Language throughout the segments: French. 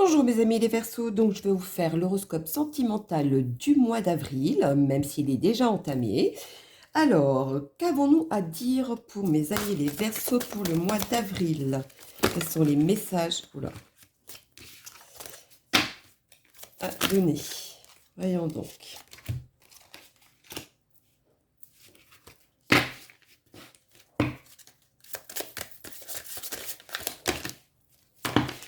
Bonjour mes amis les Verseaux, donc je vais vous faire l'horoscope sentimental du mois d'avril, même s'il est déjà entamé. Alors, qu'avons-nous à dire pour mes amis les Verseaux pour le mois d'avril? Quels sont les messages à donner? Voyons donc.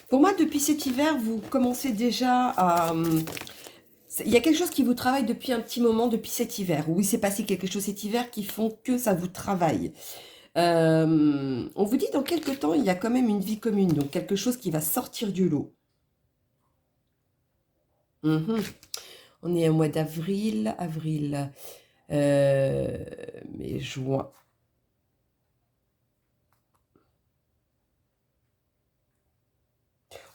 Pour moi, depuis cet hiver, vous commencez déjà à... Il y a quelque chose qui vous travaille depuis un petit moment, depuis cet hiver. Oui, il s'est passé quelque chose cet hiver qui font que ça vous travaille. On vous dit dans quelques temps, il y a quand même une vie commune, donc quelque chose qui va sortir du lot. Mhm. On est au mois d'avril, mai, juin.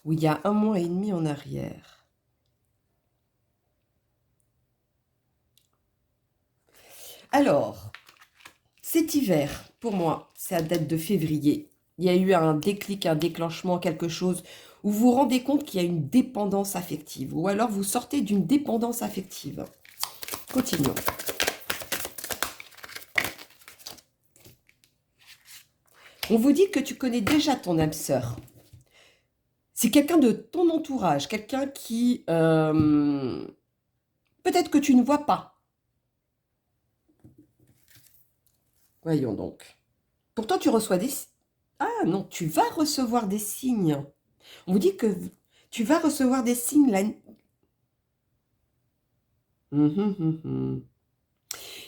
Où il y a un mois et demi en arrière. Alors, cet hiver, pour moi, c'est à date de février. Il y a eu un déclic, un déclenchement, quelque chose où vous vous rendez compte qu'il y a une dépendance affective. Ou alors vous sortez d'une dépendance affective. Continuons. On vous dit que tu connais déjà ton âme sœur. C'est quelqu'un de ton entourage, quelqu'un qui... peut-être que tu ne vois pas. Voyons donc. Pourtant, tu reçois des... Ah non, tu vas recevoir des signes. On vous dit que tu vas recevoir des signes là. Il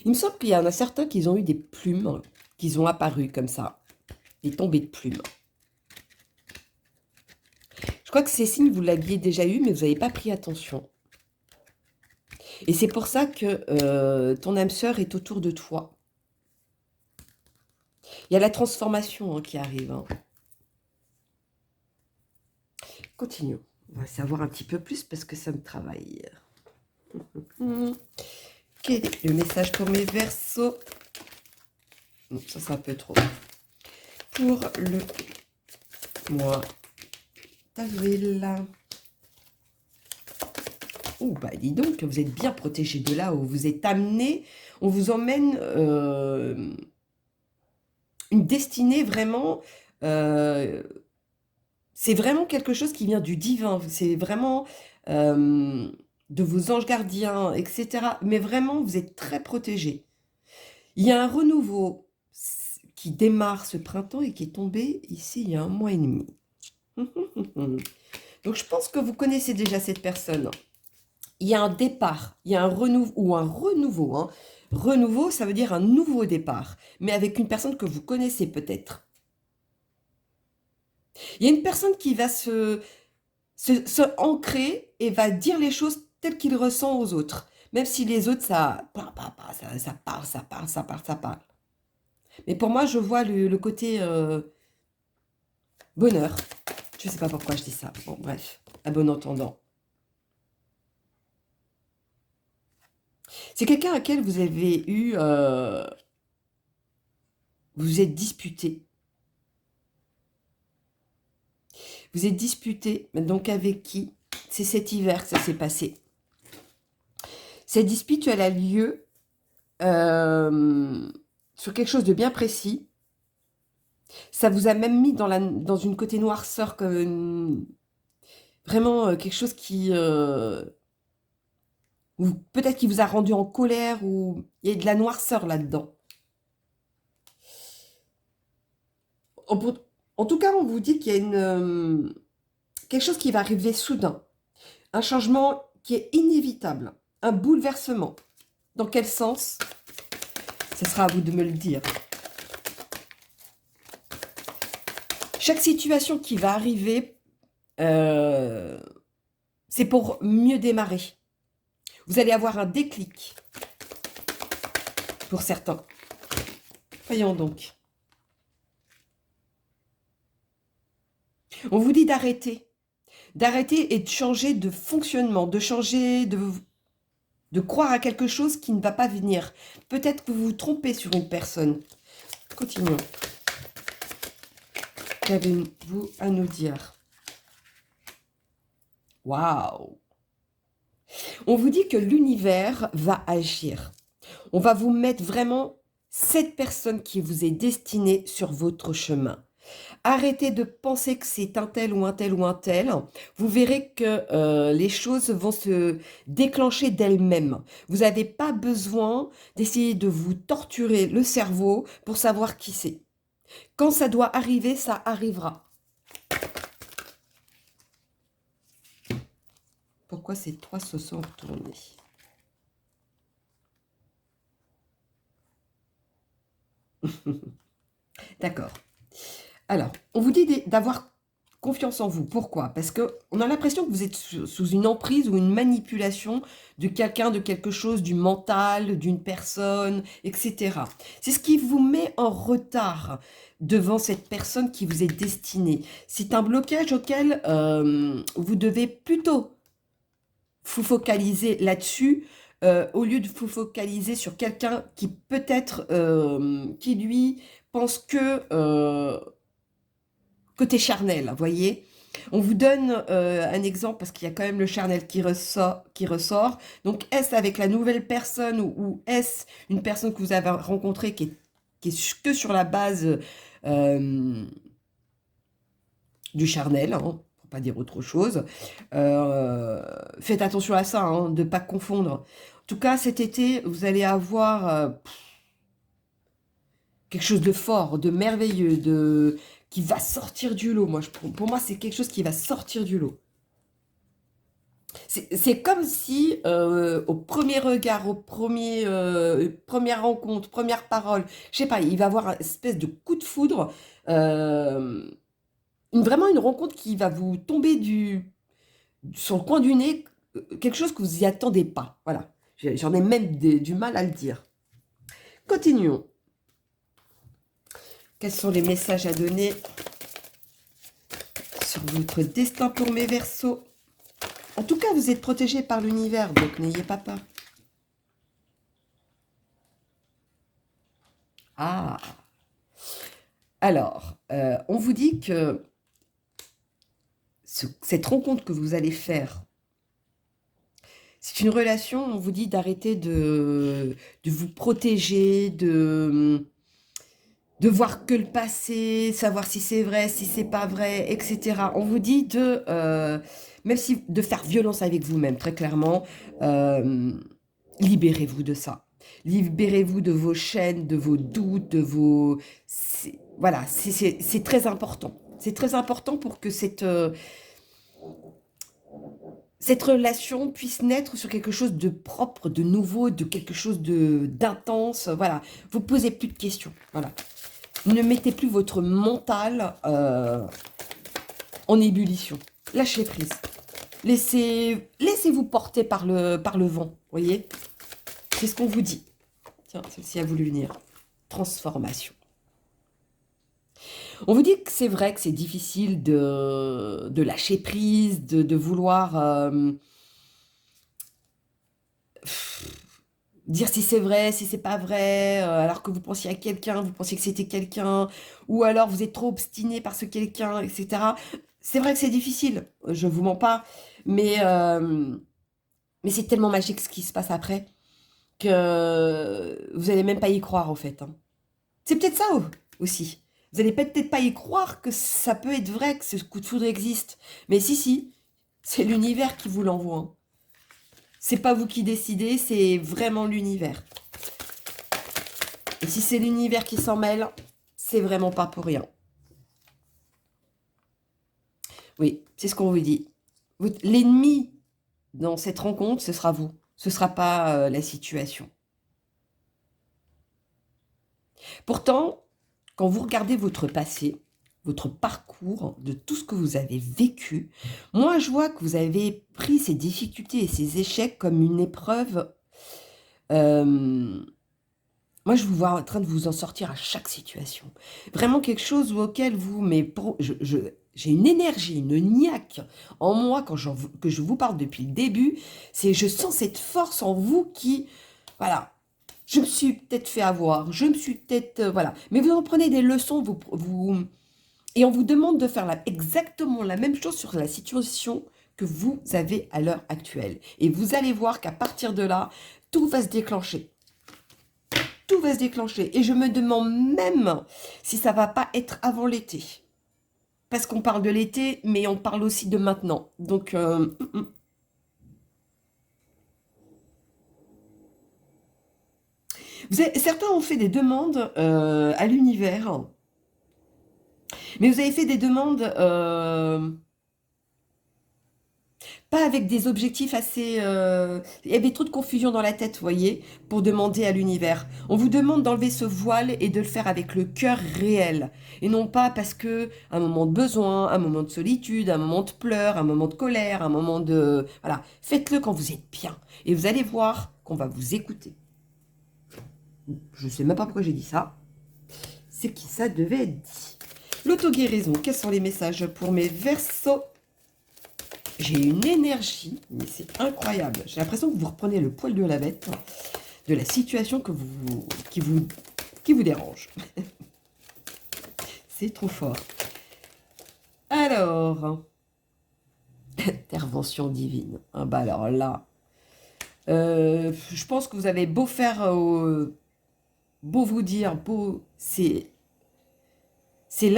me semble qu'il y en a certains qui ont eu des plumes, qui ont apparu comme ça, des tombées de plumes. Je crois que ces signes, vous l'aviez déjà eu, mais vous n'avez pas pris attention. Et c'est pour ça que ton âme sœur est autour de toi. Il y a la transformation qui arrive. Continuons. On va savoir un petit peu plus parce que ça me travaille. Quel est le message pour mes Verseaux? Non, ça c'est un peu trop. Pour le mois d'avril. Oh, bah dis donc, vous êtes bien protégé de là où vous êtes amené. On vous emmène une destinée vraiment... c'est vraiment quelque chose qui vient du divin. C'est vraiment de vos anges gardiens, etc. Mais vraiment, vous êtes très protégé. Il y a un renouveau qui démarre ce printemps et qui est tombé ici il y a un mois et demi. Donc je pense que vous connaissez déjà cette personne. Il y a un départ, il y a un renouveau ou un renouveau. Renouveau, ça veut dire un nouveau départ, mais avec une personne que vous connaissez peut-être. Il y a une personne qui va se ancrer et va dire les choses telles qu'il ressent aux autres. Même si les autres, ça parle. Mais pour moi, je vois le côté bonheur. Je ne sais pas pourquoi je dis ça. Bon, bref, à bon entendant. C'est quelqu'un à qui vous avez eu... vous êtes disputé. Vous êtes disputé, donc avec qui? C'est cet hiver que ça s'est passé. Cette dispute, elle a lieu sur quelque chose de bien précis. Ça vous a même mis dans une côté noirceur, comme vraiment quelque chose qui... peut-être qui vous a rendu en colère, ou il y a de la noirceur là-dedans. En tout cas, on vous dit qu'il y a quelque chose qui va arriver soudain. Un changement qui est inévitable. Un bouleversement. Dans quel sens? Ce sera à vous de me le dire. Chaque situation qui va arriver, c'est pour mieux démarrer. Vous allez avoir un déclic. Pour certains. Voyons donc. On vous dit d'arrêter. D'arrêter et de changer de fonctionnement, de changer de croire à quelque chose qui ne va pas venir. Peut-être que vous vous trompez sur une personne. Continuons. Qu'avez-vous à nous dire? Waouh! On vous dit que l'univers va agir. On va vous mettre vraiment cette personne qui vous est destinée sur votre chemin. Arrêtez de penser que c'est un tel ou un tel ou un tel. Vous verrez que les choses vont se déclencher d'elles-mêmes. Vous n'avez pas besoin d'essayer de vous torturer le cerveau pour savoir qui c'est. Quand ça doit arriver, ça arrivera. Pourquoi ces trois se sont retournés? D'accord. Alors, on vous dit d'avoir confiance en vous. Pourquoi? Parce qu'on a l'impression que vous êtes sous une emprise ou une manipulation de quelqu'un, de quelque chose, du mental, d'une personne, etc. C'est ce qui vous met en retard devant cette personne qui vous est destinée. C'est un blocage auquel vous devez plutôt vous focaliser là-dessus au lieu de vous focaliser sur quelqu'un qui peut-être, qui lui pense que côté charnel, vous voyez. On vous donne un exemple parce qu'il y a quand même le charnel qui ressort. Donc, est-ce avec la nouvelle personne ou est-ce une personne que vous avez rencontrée qui est que sur la base du charnel, hein, pour pas dire autre chose. Faites attention à ça, hein, de ne pas confondre. En tout cas, cet été, vous allez avoir quelque chose de fort, de merveilleux, qui va sortir du lot. Pour moi, c'est quelque chose qui va sortir du lot. C'est comme si, au premier regard, première rencontre, première parole, je sais pas, il va y avoir une espèce de coup de foudre, vraiment une rencontre qui va vous tomber sur le coin du nez, quelque chose que vous n'y attendez pas. Voilà, j'en ai même du mal à le dire. Continuons. Quels sont les messages à donner sur votre destin pour mes Verseaux? En tout cas, vous êtes protégés par l'univers, donc n'ayez pas peur. Ah! Alors, on vous dit que cette rencontre que vous allez faire, c'est une relation, on vous dit d'arrêter de vous protéger, de voir que le passé, savoir si c'est vrai, si c'est pas vrai, etc. On vous dit même si de faire violence avec vous-même, très clairement, libérez-vous de ça. Libérez-vous de vos chaînes, de vos doutes, de vos... Voilà, c'est très important. C'est très important pour que cette relation puisse naître sur quelque chose de propre, de nouveau, de quelque chose d'intense. Voilà, vous posez plus de questions. Voilà. Ne mettez plus votre mental en ébullition. Lâchez prise. Laissez-vous porter par le vent. Voyez? C'est ce qu'on vous dit. Tiens, celle-ci a voulu venir. Transformation. On vous dit que c'est vrai que c'est difficile de lâcher prise, de vouloir dire si c'est vrai, si c'est pas vrai, alors que vous pensiez à quelqu'un, vous pensiez que c'était quelqu'un, ou alors vous êtes trop obstiné par ce quelqu'un, etc. C'est vrai que c'est difficile, je vous mens pas, mais c'est tellement magique ce qui se passe après que vous allez même pas y croire en fait, hein. C'est peut-être ça aussi. Vous allez peut-être pas y croire que ça peut être vrai, que ce coup de foudre existe. Mais si, c'est l'univers qui vous l'envoie, hein. C'est pas vous qui décidez, c'est vraiment l'univers. Et si c'est l'univers qui s'en mêle, c'est vraiment pas pour rien. Oui, c'est ce qu'on vous dit. L'ennemi dans cette rencontre, ce sera vous. Ce ne sera pas la situation. Pourtant, quand vous regardez votre passé, votre parcours, de tout ce que vous avez vécu, moi je vois que vous avez pris ces difficultés et ces échecs comme une épreuve. Moi je vous vois en train de vous en sortir à chaque situation. Vraiment quelque chose auquel vous... Mais j'ai une énergie, une niaque en moi que je vous parle depuis le début. Je sens cette force en vous qui... Voilà. Je me suis peut-être fait avoir, je me suis peut-être... voilà. Mais vous en prenez des leçons, et on vous demande de faire exactement la même chose sur la situation que vous avez à l'heure actuelle. Et vous allez voir qu'à partir de là, tout va se déclencher. Tout va se déclencher. Et je me demande même si ça va pas être avant l'été. Parce qu'on parle de l'été, mais on parle aussi de maintenant. Donc, certains ont fait des demandes à l'univers. Mais vous avez fait des demandes pas avec des objectifs assez... Il y avait trop de confusion dans la tête, vous voyez, pour demander à l'univers. On vous demande d'enlever ce voile et de le faire avec le cœur réel. Et non pas parce que un moment de besoin, un moment de solitude, un moment de pleurs, un moment de colère, un moment de... Voilà, faites-le quand vous êtes bien. Et vous allez voir qu'on va vous écouter. Je ne sais même pas pourquoi j'ai dit ça. C'est qui ça devait être dit. L'auto-guérison, quels sont les messages pour mes Verseaux? J'ai une énergie, mais c'est incroyable. J'ai l'impression que vous reprenez le poil de la bête de la situation qui vous dérange. C'est trop fort. Alors, intervention divine. Ah bah alors là, je pense que vous avez beau faire, beau vous dire, c'est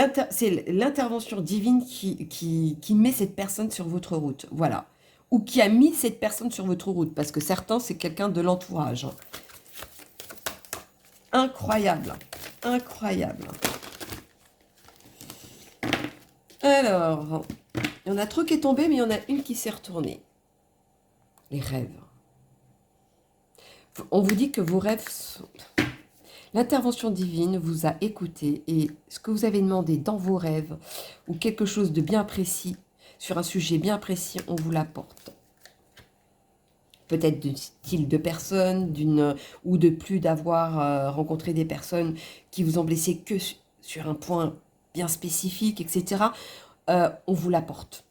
l'intervention divine qui met cette personne sur votre route. Voilà. Ou qui a mis cette personne sur votre route. Parce que certains, c'est quelqu'un de l'entourage. Incroyable. Incroyable. Alors, il y en a trop qui est tombé, mais il y en a une qui s'est retournée. Les rêves. On vous dit que vos rêves sont... L'intervention divine vous a écouté et ce que vous avez demandé dans vos rêves ou quelque chose de bien précis, sur un sujet bien précis, on vous l'apporte. Peut-être du style de personne, ou de plus d'avoir rencontré des personnes qui vous ont blessé que sur un point bien spécifique, etc. On vous l'apporte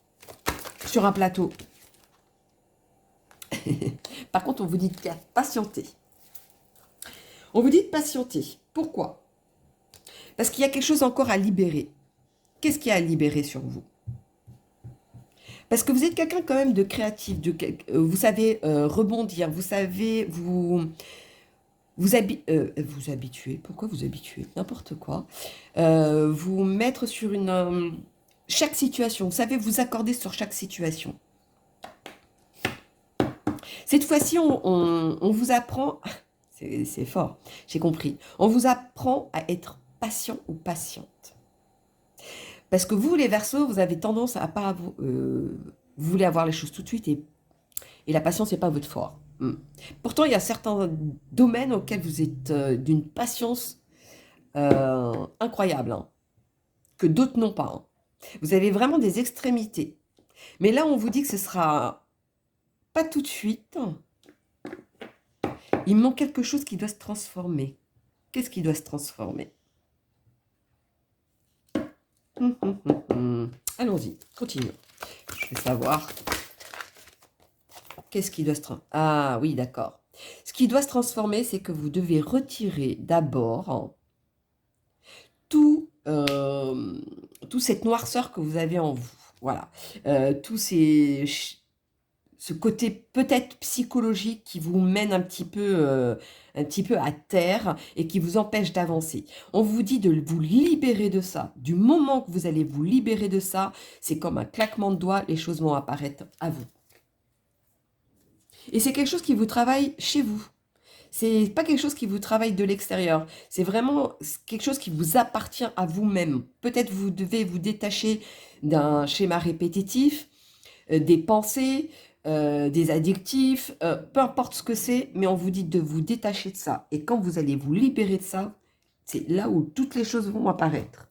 sur un plateau. Par contre, on vous dit de patienter. On vous dit de patienter. Pourquoi? Parce qu'il y a quelque chose encore à libérer. Qu'est-ce qu'il y a à libérer sur vous? Parce que vous êtes quelqu'un quand même de créatif, vous savez rebondir, vous savez vous habituer. Pourquoi vous habituer? N'importe quoi. Vous mettre sur chaque situation. Vous savez vous accorder sur chaque situation. Cette fois-ci, on vous apprend... C'est fort, j'ai compris. On vous apprend à être patient ou patiente. Parce que vous, les Verseaux, vous avez tendance à pas... vous voulez avoir les choses tout de suite et la patience n'est pas votre fort. Pourtant, il y a certains domaines auxquels vous êtes d'une patience incroyable, hein, que d'autres n'ont pas. Hein. Vous avez vraiment des extrémités. Mais là, on vous dit que ce sera pas tout de suite. Il manque quelque chose qui doit se transformer. Qu'est-ce qui doit se transformer? Allons-y, continuons. Je vais savoir. Qu'est-ce qui doit se transformer? Ah oui, d'accord. Ce qui doit se transformer, c'est que vous devez retirer d'abord toute cette noirceur que vous avez en vous. Voilà. Ce côté peut-être psychologique qui vous mène un petit peu à terre et qui vous empêche d'avancer. On vous dit de vous libérer de ça. Du moment que vous allez vous libérer de ça, c'est comme un claquement de doigts, les choses vont apparaître à vous. Et c'est quelque chose qui vous travaille chez vous. C'est pas quelque chose qui vous travaille de l'extérieur. C'est vraiment quelque chose qui vous appartient à vous-même. Peut-être vous devez vous détacher d'un schéma répétitif, des pensées, des adjectifs, peu importe ce que c'est, mais on vous dit de vous détacher de ça. Et quand vous allez vous libérer de ça, c'est là où toutes les choses vont apparaître.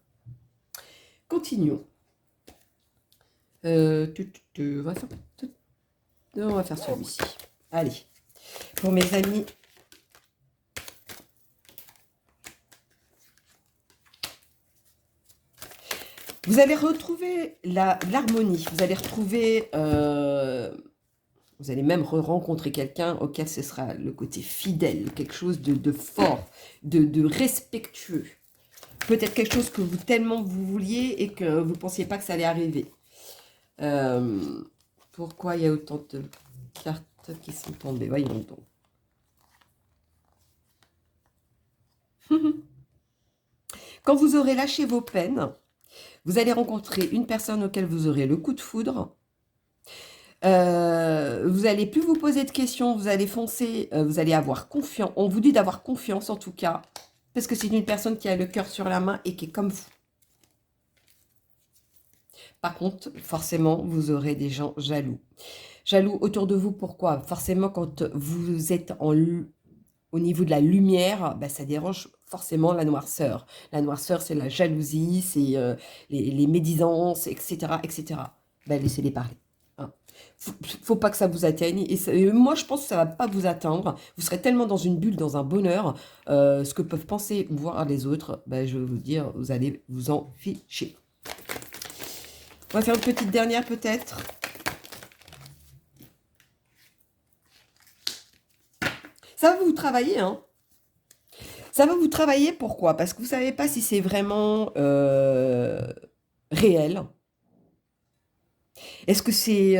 Continuons. On va faire celui-ci. Allez, pour mes amis... Vous allez retrouver l'harmonie, vous allez retrouver, vous allez même rencontrer quelqu'un auquel ce sera le côté fidèle, quelque chose de fort, de respectueux. Peut-être quelque chose que tellement vous vouliez et que vous ne pensiez pas que ça allait arriver. Pourquoi il y a autant de cartes qui sont tombées? Voyons donc. Quand vous aurez lâché vos peines, vous allez rencontrer une personne auquel vous aurez le coup de foudre. Vous allez plus vous poser de questions, vous allez foncer, vous allez avoir confiance. On vous dit d'avoir confiance en tout cas, parce que c'est une personne qui a le cœur sur la main et qui est comme vous. Par contre, forcément, vous aurez des gens jaloux. Jaloux autour de vous, pourquoi? Forcément, quand vous êtes au niveau de la lumière, bah, ça dérange forcément la noirceur. La noirceur, c'est la jalousie, c'est les médisances, etc. etc. Bah, laissez-les parler. Hein. Faut pas que ça vous atteigne. Et moi, je pense que ça va pas vous atteindre. Vous serez tellement dans une bulle, dans un bonheur, ce que peuvent penser ou voir les autres, bah, je vais vous dire, vous allez vous en ficher. On va faire une petite dernière peut-être. Ça va vous travailler, hein. Ça va vous travailler, pourquoi? Parce que vous ne savez pas si c'est vraiment réel. Est-ce que c'est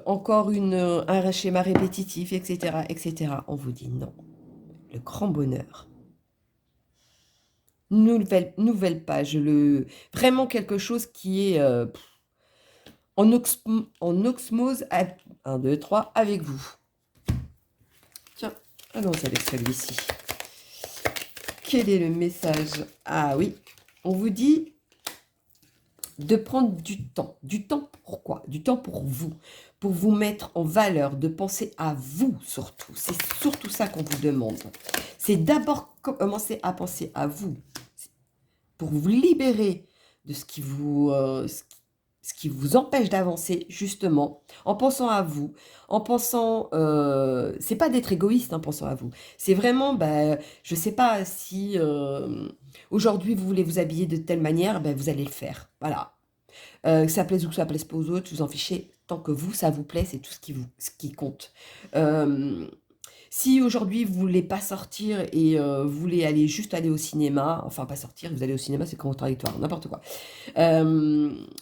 encore un schéma répétitif, etc., etc. On vous dit non. Le grand bonheur. Nouvelle page. Vraiment quelque chose qui est en osmose, 1, 2, 3, avec vous. Tiens, allons-y avec celui-ci. Quel est le message? Ah oui, on vous dit de prendre du temps. Du temps pourquoi? Du temps pour vous mettre en valeur, de penser à vous surtout. C'est surtout ça qu'on vous demande. C'est d'abord commencer à penser à vous, pour vous libérer de ce qui vous empêche d'avancer, justement, en pensant à vous, en pensant, c'est pas d'être égoïste en pensant à vous, c'est vraiment, je sais pas si aujourd'hui vous voulez vous habiller de telle manière, vous allez le faire, voilà. Que ça plaise ou que ça plaise pas aux autres, vous en fichez, tant que vous, ça vous plaît, c'est tout ce qui compte. Si aujourd'hui vous voulez pas sortir et vous voulez juste aller au cinéma, enfin pas sortir, vous allez au cinéma, c'est contradictoire, n'importe quoi.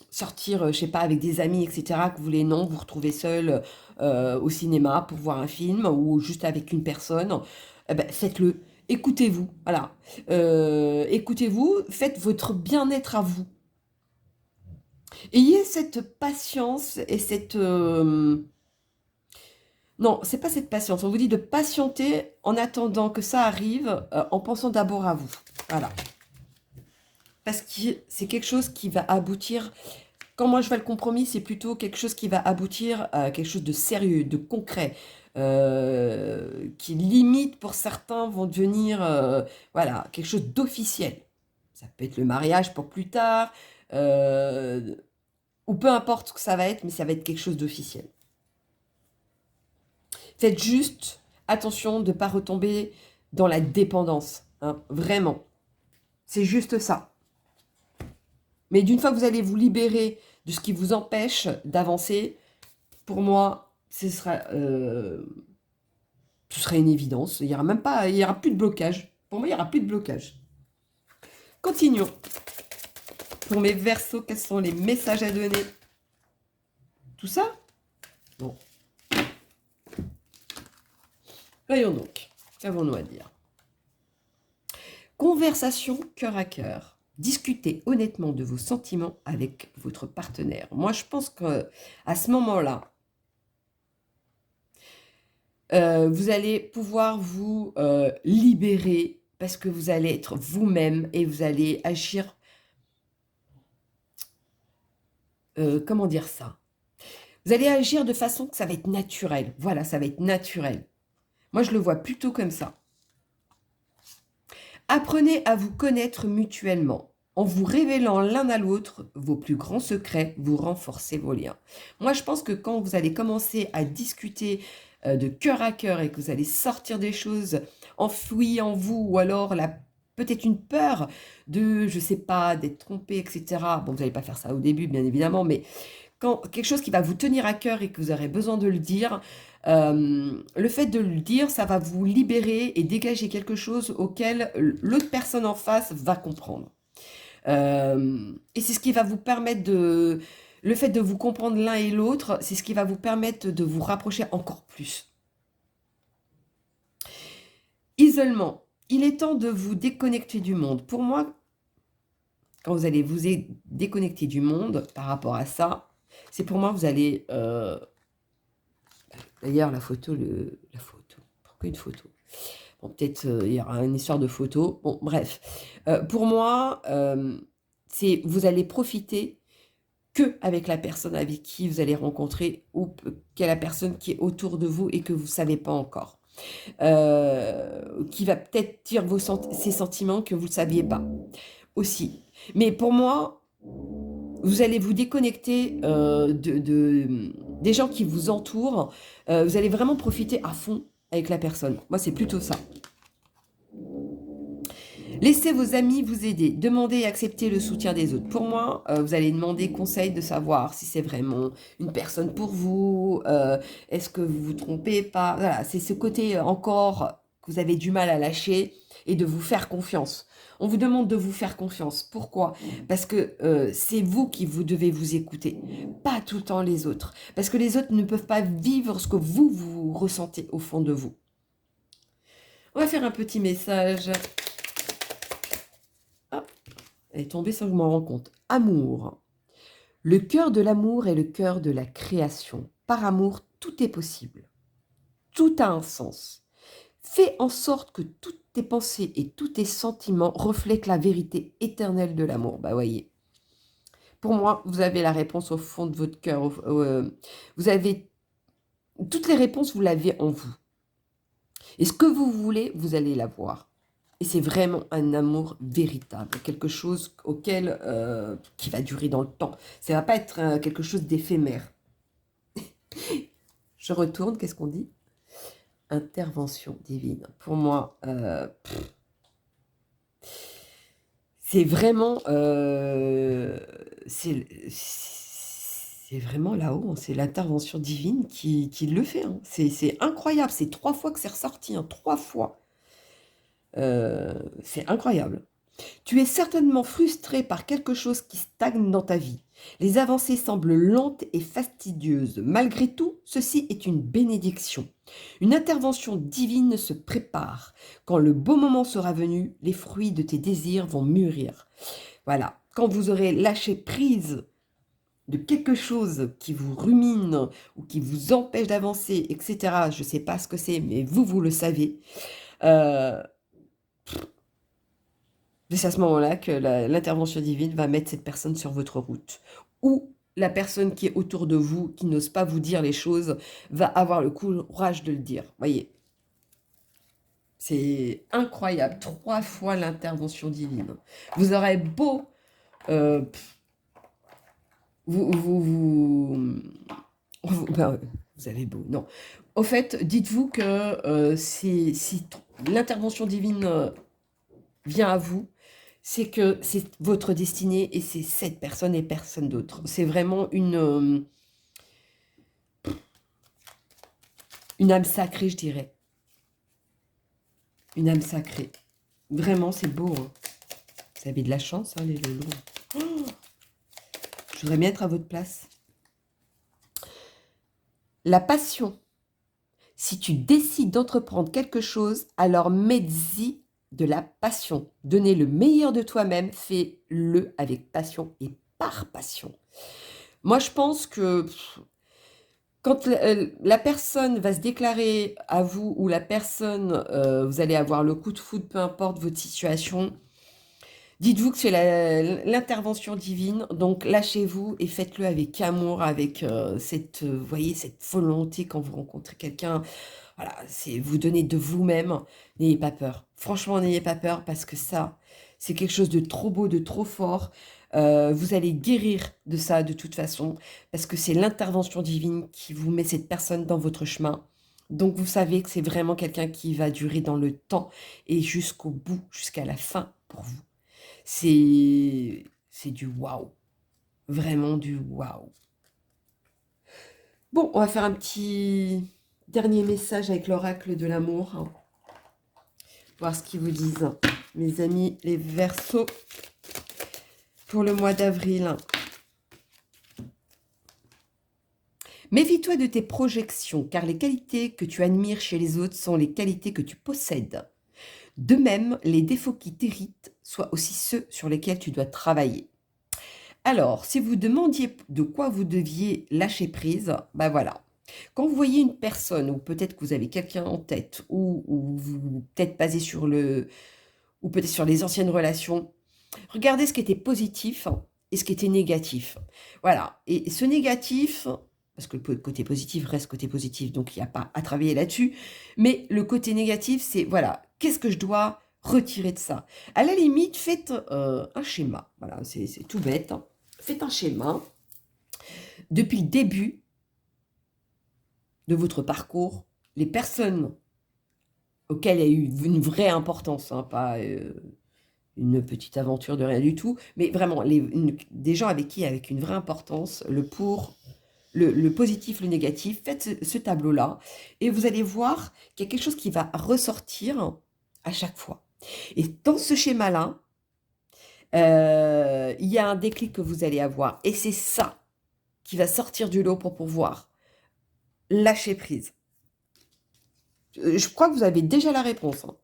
Sortir, je sais pas, avec des amis, etc., que vous voulez, non, vous retrouvez seul au cinéma pour voir un film ou juste avec une personne, faites-le. Écoutez-vous, voilà. Écoutez-vous, faites votre bien-être à vous. Ayez cette patience et cette... Non, c'est pas cette patience. On vous dit de patienter en attendant que ça arrive, en pensant d'abord à vous. Voilà. Parce que c'est quelque chose qui va aboutir. Quand moi je vois le compromis, c'est plutôt quelque chose qui va aboutir à quelque chose de sérieux, de concret, qui limite pour certains vont devenir, voilà, quelque chose d'officiel. Ça peut être le mariage pour plus tard, ou peu importe ce que ça va être, mais ça va être quelque chose d'officiel. Faites juste attention de ne pas retomber dans la dépendance, hein, vraiment. C'est juste ça. Mais d'une fois que vous allez vous libérer de ce qui vous empêche d'avancer, pour moi, ce sera une évidence. Il n'y aura plus de blocage. Pour moi, il n'y aura plus de blocage. Continuons. Pour mes Verseaux, quels sont les messages à donner? Tout ça? Bon. Voyons donc. Qu'avons-nous à dire? Conversation cœur à cœur. Discutez honnêtement de vos sentiments avec votre partenaire. Moi, je pense qu'à ce moment-là, vous allez pouvoir vous libérer parce que vous allez être vous-même et vous allez agir... comment dire ça? Vous allez agir de façon que ça va être naturel. Voilà, ça va être naturel. Moi, je le vois plutôt comme ça. Apprenez à vous connaître mutuellement. En vous révélant l'un à l'autre vos plus grands secrets, vous renforcez vos liens. Moi, je pense que quand vous allez commencer à discuter de cœur à cœur et que vous allez sortir des choses enfouies en vous, ou alors peut-être une peur de, je sais pas, d'être trompé, etc. Bon, vous n'allez pas faire ça au début, bien évidemment, mais quand quelque chose qui va vous tenir à cœur et que vous aurez besoin de le dire, le fait de le dire, ça va vous libérer et dégager quelque chose auquel l'autre personne en face va comprendre. Et c'est ce qui va vous permettre Le fait de vous comprendre l'un et l'autre, c'est ce qui va vous permettre de vous rapprocher encore plus. Isolement. Il est temps de vous déconnecter du monde. Pour moi, quand vous allez vous déconnecter du monde par rapport à ça, c'est pour moi, vous allez... D'ailleurs, la photo... La photo. Pourquoi une photo? Bon, peut-être il y aura une histoire de photo. Bon, bref. Pour moi, c'est vous allez profiter que avec la personne avec qui vous allez rencontrer ou quelle la personne qui est autour de vous et que vous ne savez pas encore. Qui va peut-être dire ses sentiments que vous ne saviez pas aussi. Mais pour moi, vous allez vous déconnecter des gens qui vous entourent. Vous allez vraiment profiter à fond avec la personne. Moi, c'est plutôt ça. Laissez vos amis vous aider. Demandez et acceptez le soutien des autres. Pour moi, vous allez demander conseil de savoir si c'est vraiment une personne pour vous. Est-ce que vous vous trompez pas? Voilà, c'est ce côté encore que vous avez du mal à lâcher et de vous faire confiance. On vous demande de vous faire confiance. Pourquoi? Parce que c'est vous qui vous devez vous écouter, pas tout le temps les autres. Parce que les autres ne peuvent pas vivre ce que vous ressentez au fond de vous. On va faire un petit message. Elle est tombée sans que je m'en rende compte. Amour. Le cœur de l'amour est le cœur de la création. Par amour, tout est possible. Tout a un sens. Fais en sorte que toutes tes pensées et tous tes sentiments reflètent la vérité éternelle de l'amour. Bah voyez. Pour moi, vous avez la réponse au fond de votre cœur. Vous avez toutes les réponses, vous l'avez en vous. Et ce que vous voulez, vous allez l'avoir. Et c'est vraiment un amour véritable, quelque chose auquel qui va durer dans le temps. Ça ne va pas être quelque chose d'éphémère. Je retourne, qu'est-ce qu'on dit? Intervention divine. Pour moi, c'est vraiment, c'est vraiment là-haut. C'est l'intervention divine qui le fait. Hein. C'est incroyable. C'est 3 fois que c'est ressorti. Hein, 3 fois. C'est incroyable. Tu es certainement frustré par quelque chose qui stagne dans ta vie. Les avancées semblent lentes et fastidieuses. Malgré tout, ceci est une bénédiction. Une intervention divine se prépare. Quand le beau moment sera venu, les fruits de tes désirs vont mûrir. Voilà. Quand vous aurez lâché prise de quelque chose qui vous rumine ou qui vous empêche d'avancer, etc., je ne sais pas ce que c'est, mais vous le savez, c'est à ce moment-là que l'intervention divine va mettre cette personne sur votre route. Ou la personne qui est autour de vous, qui n'ose pas vous dire les choses, va avoir le courage de le dire. Voyez, c'est incroyable. 3 fois l'intervention divine. Vous aurez beau... vous avez beau, non. Au fait, dites-vous que si l'intervention divine vient à vous, c'est que c'est votre destinée et c'est cette personne et personne d'autre. C'est vraiment une âme sacrée, je dirais. Une âme sacrée. Vraiment, c'est beau. Hein. Vous avez de la chance, hein, les loulous. Oh, je voudrais bien être à votre place. La passion. Si tu décides d'entreprendre quelque chose, alors mets-y de la passion. Donnez le meilleur de toi-même, fais-le avec passion et par passion. Moi, je pense que quand la personne va se déclarer à vous ou la personne, vous allez avoir le coup de foudre, peu importe votre situation, dites-vous que c'est l'intervention divine, donc lâchez-vous et faites-le avec amour, avec cette, voyez, cette volonté quand vous rencontrez quelqu'un. Voilà, c'est vous donner de vous-même. N'ayez pas peur. Franchement, n'ayez pas peur parce que ça, c'est quelque chose de trop beau, de trop fort. Vous allez guérir de ça de toute façon parce que c'est l'intervention divine qui vous met cette personne dans votre chemin. Donc vous savez que c'est vraiment quelqu'un qui va durer dans le temps et jusqu'au bout, jusqu'à la fin pour vous. C'est du waouh. Vraiment du waouh. Bon, on va faire un petit dernier message avec l'oracle de l'amour. Voir ce qu'ils vous disent. Mes amis, les Verseaux, pour le mois d'avril. Méfie-toi de tes projections, car les qualités que tu admires chez les autres sont les qualités que tu possèdes. De même, les défauts qui t'irritent soient aussi ceux sur lesquels tu dois travailler. Alors, si vous demandiez de quoi vous deviez lâcher prise, ben voilà. Quand vous voyez une personne, ou peut-être que vous avez quelqu'un en tête, ou vous peut-être basé sur ou peut-être sur les anciennes relations, regardez ce qui était positif et ce qui était négatif. Voilà. Et ce négatif, parce que le côté positif reste côté positif, donc il n'y a pas à travailler là-dessus, mais le côté négatif, c'est, voilà, qu'est-ce que je dois retirer de ça? À la limite, faites un schéma. Voilà, c'est tout bête, hein. Faites un schéma depuis le début de votre parcours, les personnes auxquelles il y a eu une vraie importance, hein, pas une petite aventure de rien du tout, mais vraiment des gens avec qui, avec une vraie importance, le positif, le négatif. Faites ce tableau-là et vous allez voir qu'il y a quelque chose qui va ressortir à chaque fois. Et dans ce schéma-là, il y a un déclic que vous allez avoir. Et c'est ça qui va sortir du lot pour pouvoir lâcher prise. Je crois que vous avez déjà la réponse, hein.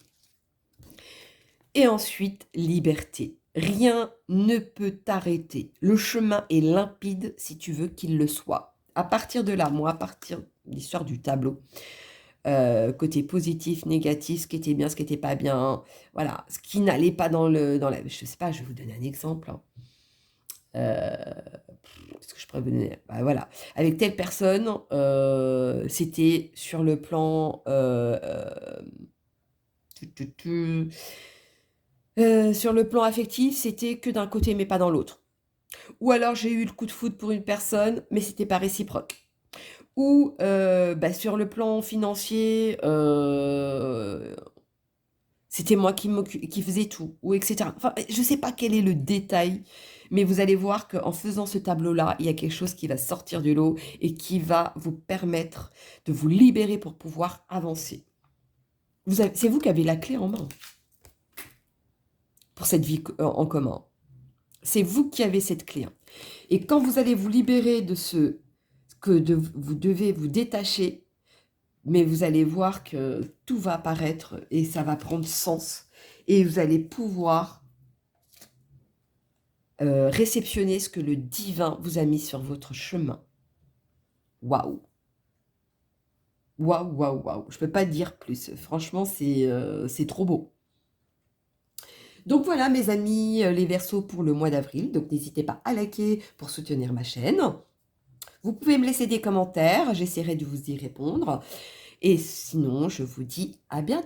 Et ensuite, liberté. Rien ne peut t'arrêter. Le chemin est limpide si tu veux qu'il le soit. À partir de là, moi, à partir de l'histoire du tableau, côté positif, négatif, ce qui était bien, ce qui n'était pas bien, voilà, ce qui n'allait pas dans la... Je sais pas, je vais vous donner un exemple, hein. Qu'est-ce que je pourrais vous donner? Bah, voilà. Avec telle personne, c'était sur le plan... sur le plan affectif, c'était que d'un côté, mais pas dans l'autre. Ou alors, j'ai eu le coup de foudre pour une personne, mais c'était pas réciproque. Ou bah, sur le plan financier, c'était moi qui faisais tout, ou etc. Enfin, je ne sais pas quel est le détail, mais vous allez voir qu'en faisant ce tableau-là, il y a quelque chose qui va sortir du lot et qui va vous permettre de vous libérer pour pouvoir avancer. C'est vous qui avez la clé en main pour cette vie en commun. C'est vous qui avez cette clé. Et quand vous allez vous libérer de ce vous devez vous détacher, mais vous allez voir que tout va apparaître et ça va prendre sens. Et vous allez pouvoir réceptionner ce que le divin vous a mis sur votre chemin. Waouh! Waouh, waouh, waouh! Je ne peux pas dire plus. Franchement, c'est trop beau. Donc voilà mes amis, les Verseaux pour le mois d'avril. Donc n'hésitez pas à liker pour soutenir ma chaîne. Vous pouvez me laisser des commentaires, j'essaierai de vous y répondre. Et sinon, je vous dis à bientôt.